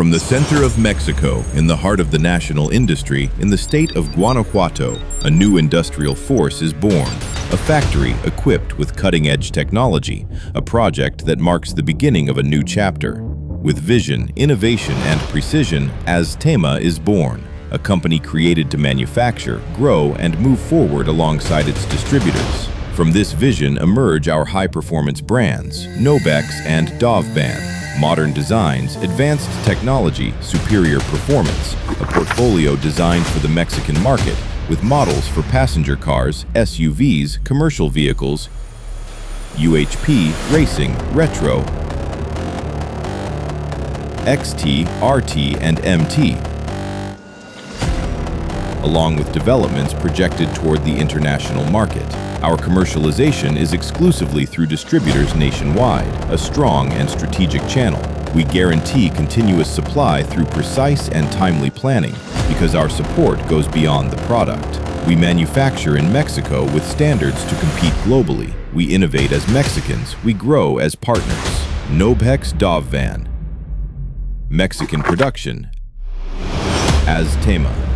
From the center of Mexico, in the heart of the national industry, in the state of Guanajuato, a new industrial force is born. A factory equipped with cutting-edge technology, a project that marks the beginning of a new chapter. With vision, innovation, and precision, AZTEMA is born, a company created to manufacture, grow, and move forward alongside its distributors. From this vision emerge our high-performance brands, NOBHEX and DOHVAN. Modern designs, advanced technology, superior performance, a portfolio designed for the Mexican market with models for passenger cars, SUVs, commercial vehicles, UHP, racing, retro, XT, RT, and MT, along with developments projected toward the international market. Our commercialization is exclusively through distributors nationwide, a strong and strategic channel. We guarantee continuous supply through precise and timely planning because our support goes beyond the product. We manufacture in Mexico with standards to compete globally. We innovate as Mexicans. We grow as partners. NOBHEX DOHVAN. Mexican production. AZTEMA.